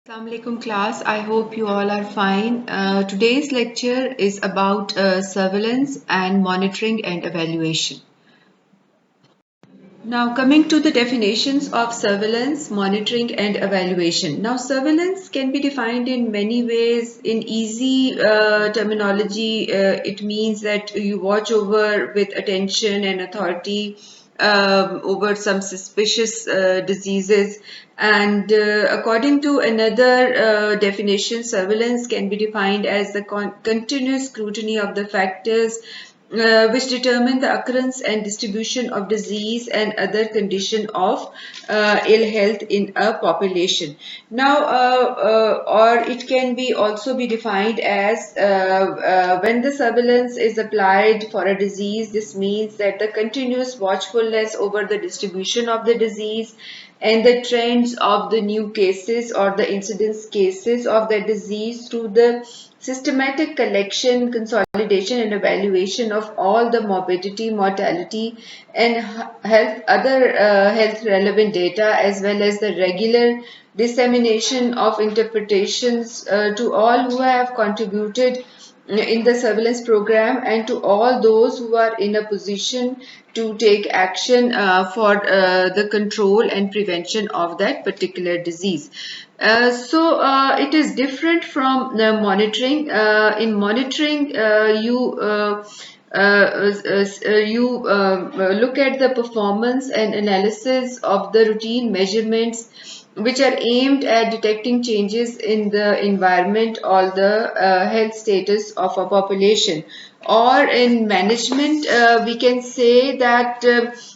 Assalamu alaikum class. I hope you all are fine. Today's lecture is about surveillance and monitoring and evaluation. Now, coming to the definitions of surveillance, monitoring, and evaluation. Now, surveillance can be defined in many ways. In easy terminology, it means that you watch over with attention and authority over some suspicious diseases. And according to another definition, surveillance can be defined as the continuous scrutiny of the factors which determine the occurrence and distribution of disease and other condition of ill health in a population. Now, or it can be also be defined as when the surveillance is applied for a disease. This means that the continuous watchfulness over the distribution of the disease and the trends of the new cases or the incidence cases of the disease through the systematic collection, consolidation, and evaluation of all the morbidity, mortality, and health relevant data, as well as the regular dissemination of interpretations to all who have contributed in the surveillance program and to all those who are in a position to take action for the control and prevention of that particular disease. It is different from monitoring. In monitoring, you look at the performance and analysis of the routine measurements which are aimed at detecting changes in the environment or the health status of a population. Or in management, we can say that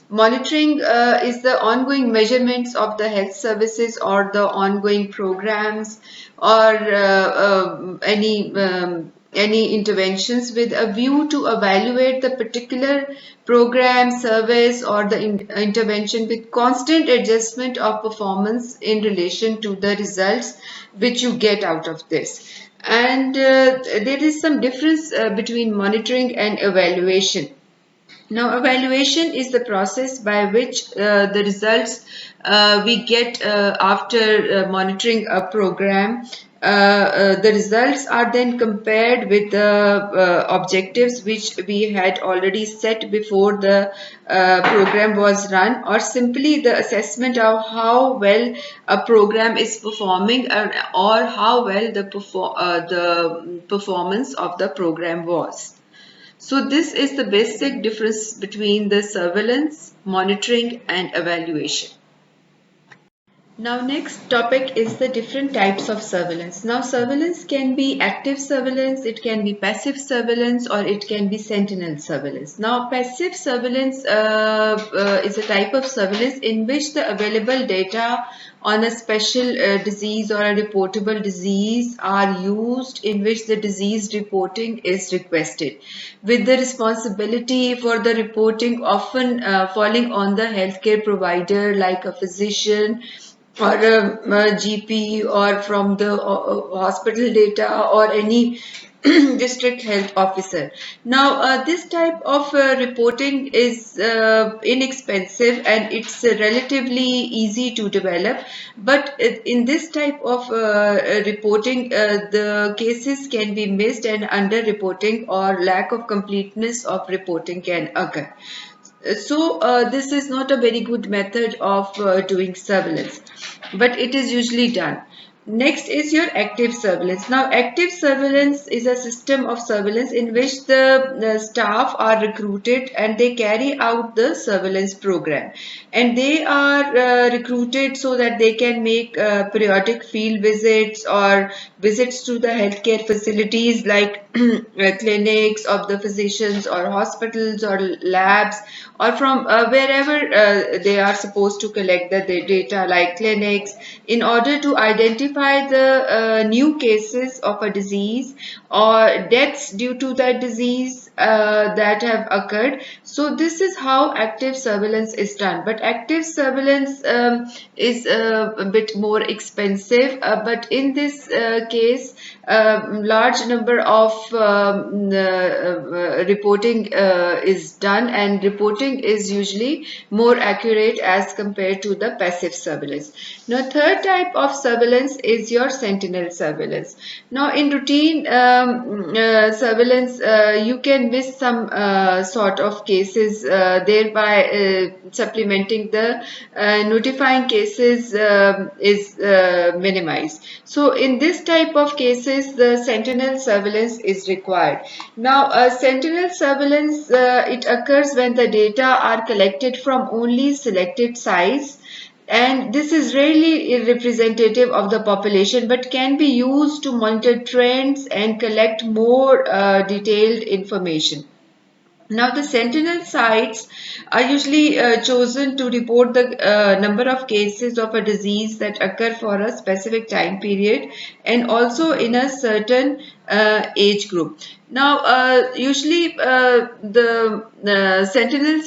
monitoring is the ongoing measurements of the health services or the ongoing programs or any interventions with a view to evaluate the particular program, service, or the intervention with constant adjustment of performance in relation to the results which you get out of this. And there is some difference between monitoring and evaluation. Now, evaluation is the process by which the results we get after monitoring a program. The results are then compared with the objectives which we had already set before the program was run, or simply the assessment of how well a program is performing or how well the performance of the program was. So this is the basic difference between the surveillance, monitoring, and evaluation. Now, next topic is the different types of surveillance. Now, surveillance can be active surveillance, it can be passive surveillance, or it can be sentinel surveillance. Now, passive surveillance is a type of surveillance in which the available data on a special disease or a reportable disease are used, in which the disease reporting is requested, with the responsibility for the reporting often falling on the healthcare provider like a physician or a GP, or from the hospital data, or any district health officer. Now, this type of reporting is inexpensive and it's relatively easy to develop. But in this type of reporting, the cases can be missed, and under-reporting or lack of completeness of reporting can occur. So this is not a very good method of doing surveillance, but it is usually done. Next is your active surveillance. Now, active surveillance is a system of surveillance in which the staff are recruited and they carry out the surveillance program. And they are recruited so that they can make periodic field visits or visits to the healthcare facilities like clinics of the physicians or hospitals or labs, or from wherever they are supposed to collect the data like clinics, in order to identify the new cases of a disease or deaths due to that disease that have occurred. So this is how active surveillance is done. But active surveillance is a bit more expensive, but in this case large number of reporting is done, and reporting is usually more accurate as compared to the passive surveillance. Now, third type of surveillance is your sentinel surveillance. Now in routine surveillance, you can miss some sort of cases, thereby supplementing the notifying cases is minimized. So in this type of cases, the sentinel surveillance is required. Now sentinel surveillance, it occurs when the data are collected from only selected sites, and this is rarely representative of the population but can be used to monitor trends and collect more detailed information. Now, the sentinel sites are usually chosen to report the number of cases of a disease that occur for a specific time period and also in a certain age group. Now, usually the sentinel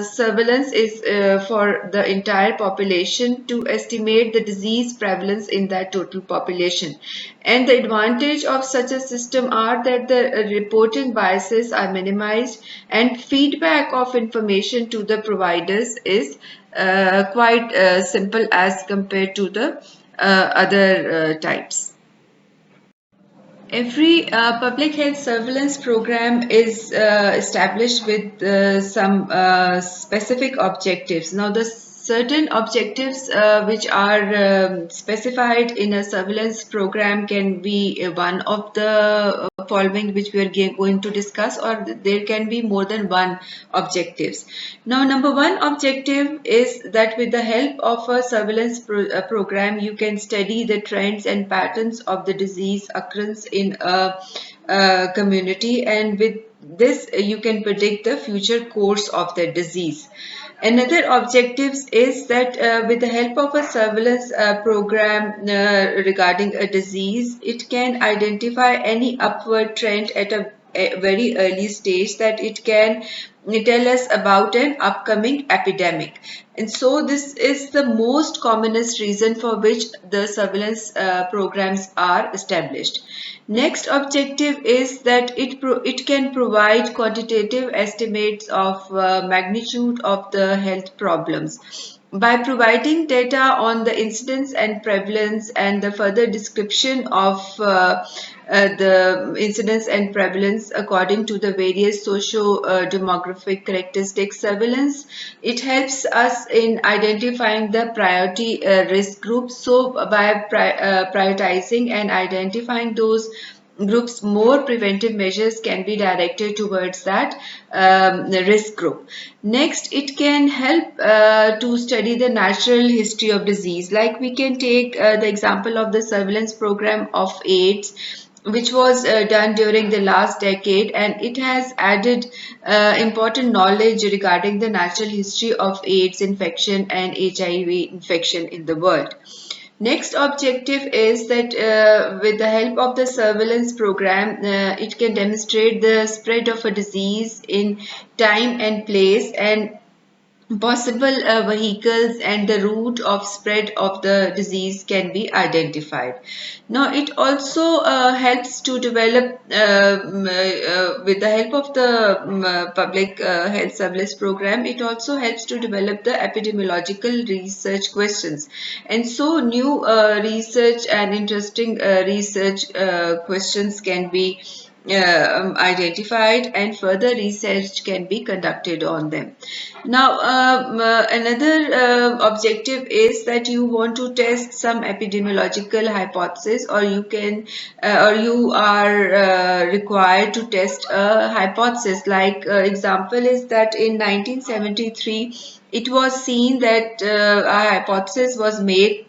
surveillance is for the entire population to estimate the disease prevalence in that total population. And the advantage of such a system are that the reporting biases are minimized and feedback of information to the providers is quite simple as compared to the other types. Every public health surveillance program is established with some specific objectives. Now, the certain objectives which are specified in a surveillance program can be one of the following which we are going to discuss, or there can be more than one objectives. Now, number one objective is that with the help of a surveillance program, you can study the trends and patterns of the disease occurrence in a community, and with this you can predict the future course of the disease. Another objective is that with the help of a surveillance program regarding a disease, it can identify any upward trend at a very early stage that it can tell us about an upcoming epidemic. And so this is the most commonest reason for which the surveillance programs are established. Next objective is that it can provide quantitative estimates of magnitude of the health problems. By providing data on the incidence and prevalence and the further description of the incidence and prevalence according to the various socio-demographic characteristics surveillance, it helps us in identifying the priority risk groups. So by prioritizing and identifying those groups, more preventive measures can be directed towards that risk group. Next, it can help to study the natural history of disease. Like we can take the example of the surveillance program of AIDS, which was done during the last decade, and it has added important knowledge regarding the natural history of AIDS infection and HIV infection in the world. Next objective is that with the help of the surveillance program, it can demonstrate the spread of a disease in time and place and possible vehicles, and the route of spread of the disease can be identified. Now, it also helps to develop, with the help of the public health surveillance program, it also helps to develop the epidemiological research questions. And so, new research and interesting research questions can be identified, and further research can be conducted on them. Now, another objective is that you want to test some epidemiological hypothesis, or you can, or you are required to test a hypothesis. Like example is that in 1973, it was seen that a hypothesis was made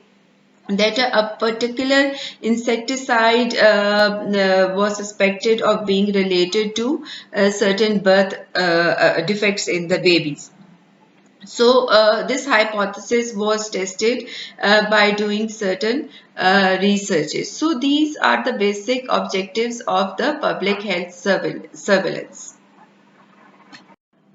that a particular insecticide was suspected of being related to certain birth defects in the babies. So this hypothesis was tested by doing certain researches. So these are the basic objectives of the public health surveillance.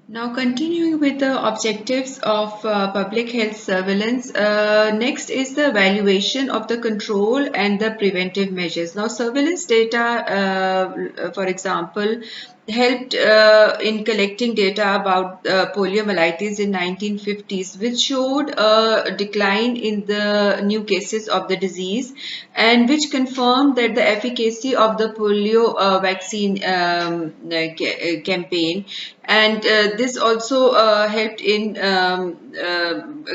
Now, continuing with the objectives of public health surveillance, next is the evaluation of the control and the preventive measures. Now, surveillance data, for example, helped in collecting data about poliomyelitis in 1950s, which showed a decline in the new cases of the disease, and which confirmed that the efficacy of the polio vaccine campaign. And this also helped in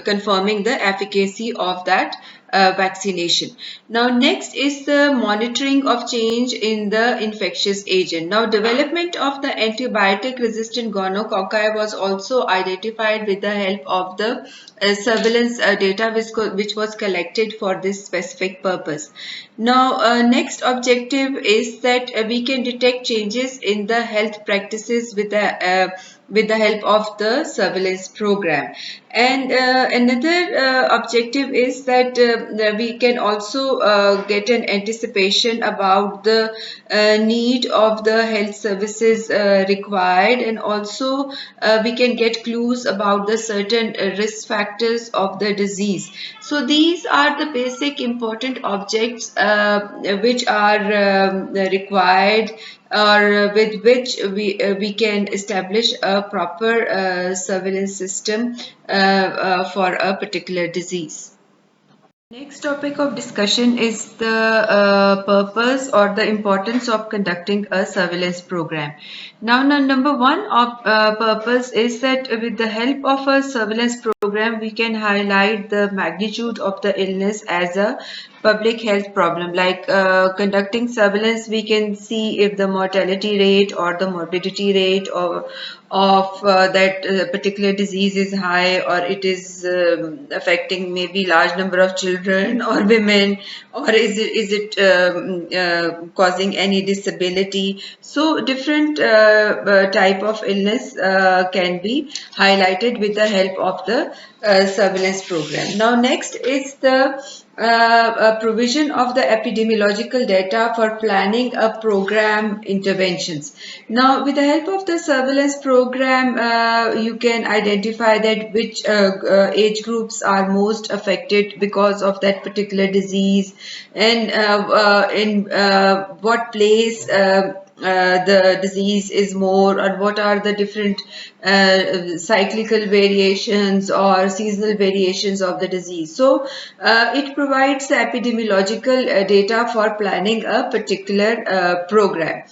confirming the efficacy of that vaccination. Now, next is the monitoring of change in the infectious agent. Now, development of the antibiotic resistant gonococci was also identified with the help of the surveillance data which was collected for this specific purpose. Now, next objective is that we can detect changes in the health practices with the help of the surveillance program. And another objective is that we can also get an anticipation about the need of the health services required, and also we can get clues about the certain risk factors of the disease. So these are the basic important objects which are required, or with which we can establish a proper surveillance system for a particular disease. Next topic of discussion is the purpose or the importance of conducting a surveillance program. Now, number one of purpose is that with the help of a surveillance program, we can highlight the magnitude of the illness as a public health problem. Like conducting surveillance, we can see if the mortality rate or the morbidity rate of that particular disease is high, or it is affecting maybe large number of children or women, or is it causing any disability. So different type of illness can be highlighted with the help of the surveillance program. Now, next is the provision of the epidemiological data for planning a program interventions. Now, with the help of the surveillance program, you can identify that which age groups are most affected because of that particular disease, and in what place the disease is more, or what are the different cyclical variations or seasonal variations of the disease. So it provides the epidemiological data for planning a particular program.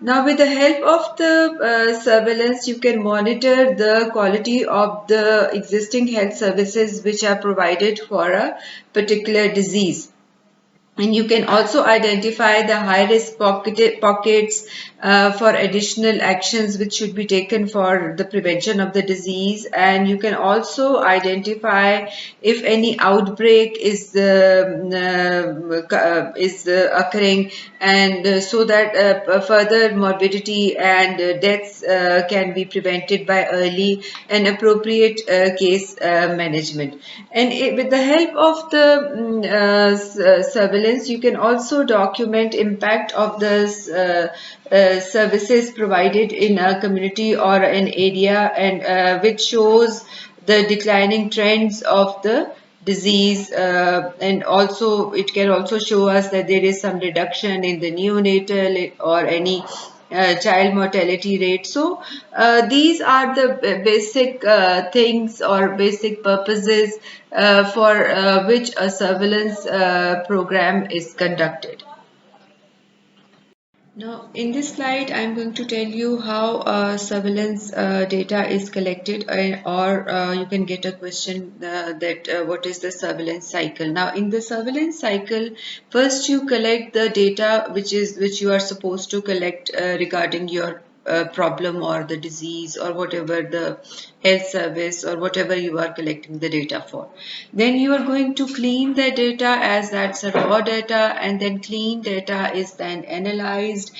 Now, with the help of the surveillance, you can monitor the quality of the existing health services which are provided for a particular disease. And you can also identify the high risk pockets for additional actions which should be taken for the prevention of the disease. And you can also identify if any outbreak is occurring, and so that further morbidity and deaths can be prevented by early and appropriate case management. And with the help of the surveillance, you can also document impact of the services provided in a community or an area, and which shows the declining trends of the disease, and also it can also show us that there is some reduction in the neonatal or any child mortality rate. So these are the basic things or basic purposes for which a surveillance program is conducted. Now, in this slide, I'm going to tell you how surveillance data is collected, or you can get a question that what is the surveillance cycle. Now, in the surveillance cycle, first you collect the data which you are supposed to collect regarding your problem or the disease or whatever the health service or whatever you are collecting the data for. Then you are going to clean the data as that's a raw data, and then clean data is then analyzed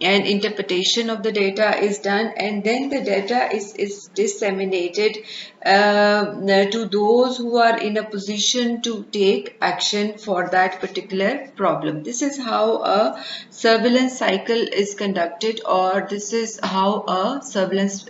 and interpretation of the data is done, and then the data is disseminated to those who are in a position to take action for that particular problem. This is how a surveillance cycle is conducted, or this is how a surveillance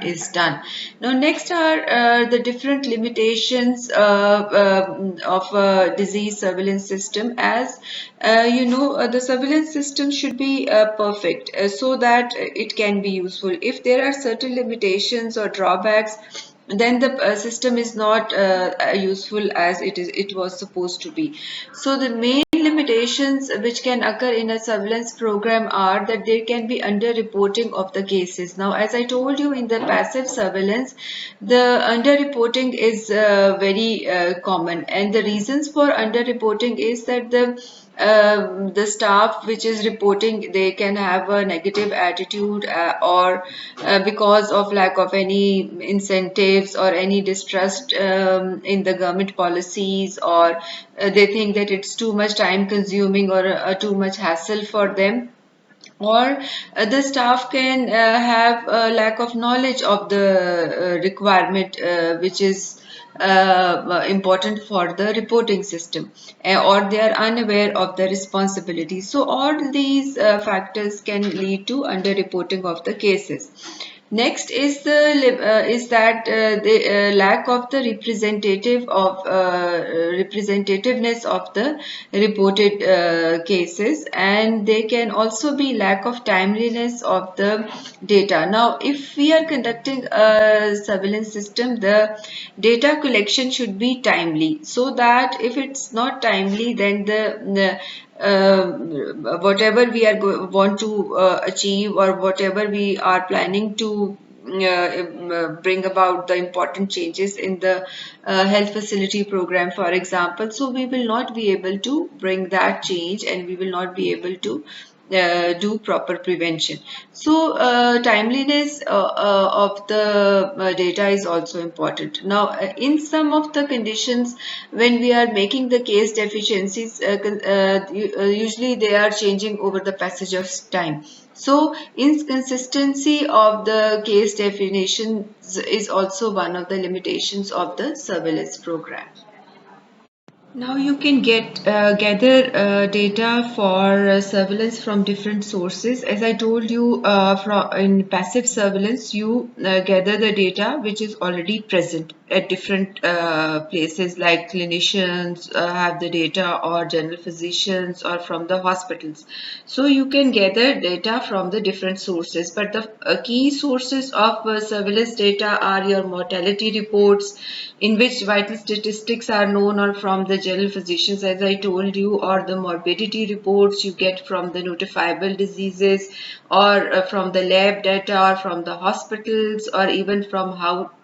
is done. Now, next are the different limitations of a disease surveillance system. As the surveillance system should be perfect so that it can be useful. If there are certain limitations or drawbacks, then the system is not useful as it was supposed to be. So the main limitations which can occur in a surveillance program are that there can be underreporting of the cases. Now, as I told you, in the passive surveillance, the underreporting is very common, and the reasons for underreporting is that the staff which is reporting, they can have a negative attitude, or because of lack of any incentives or any distrust in the government policies, or they think that it's too much time consuming or too much hassle for them, or the staff can have a lack of knowledge of the requirement which is important for the reporting system, or they are unaware of the responsibility. So all these factors can lead to underreporting of the cases. Next is the lack of the representativeness of the reported cases, and they can also be lack of timeliness of the data. Now, if we are conducting a surveillance system, the data collection should be timely, so that if it's not timely, then whatever we are want to achieve, or whatever we are planning to bring about the important changes in the health facility program, for example, so we will not be able to bring that change, and we will not be able to do proper prevention. So timeliness of the data is also important. Now, in some of the conditions, when we are making the case deficiencies, usually they are changing over the passage of time. So inconsistency of the case definitions is also one of the limitations of the surveillance program. Now you can gather data for surveillance from different sources. As I told you, from in passive surveillance, you gather the data which is already present at different places, like clinicians have the data, or general physicians, or from the hospitals. So you can gather data from the different sources, but the key sources of surveillance data are your mortality reports, in which vital statistics are known, or from the general physicians, as I told you, or the morbidity reports you get from the notifiable diseases, or from the lab data, or from the hospitals, or even from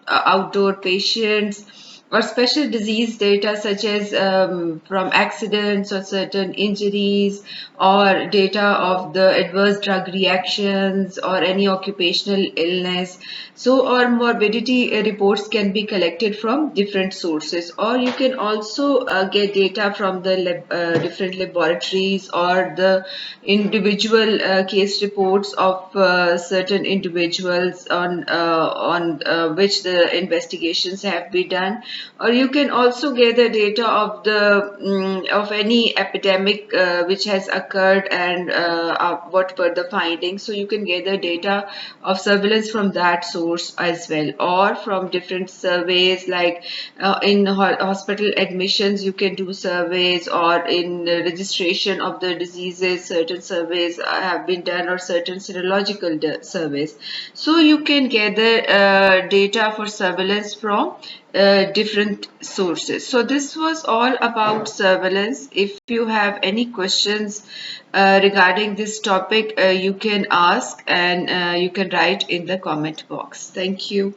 outdoor patients, or special disease data such as from accidents or certain injuries, or data of the adverse drug reactions or any occupational illness. So, or morbidity reports can be collected from different sources, or you can also get data from the different laboratories, or the individual case reports of certain individuals on which the investigations have been done, or you can also gather data of the of any epidemic which has occurred, and what were the findings. So you can gather data of surveillance from that source as well, or from different surveys, like in hospital admissions you can do surveys, or in registration of the diseases certain surveys have been done, or certain serological surveys. So you can gather data for surveillance from different sources. So this was all about surveillance. If you have any questions regarding this topic, you can ask, and you can write in the comment box. Thank you.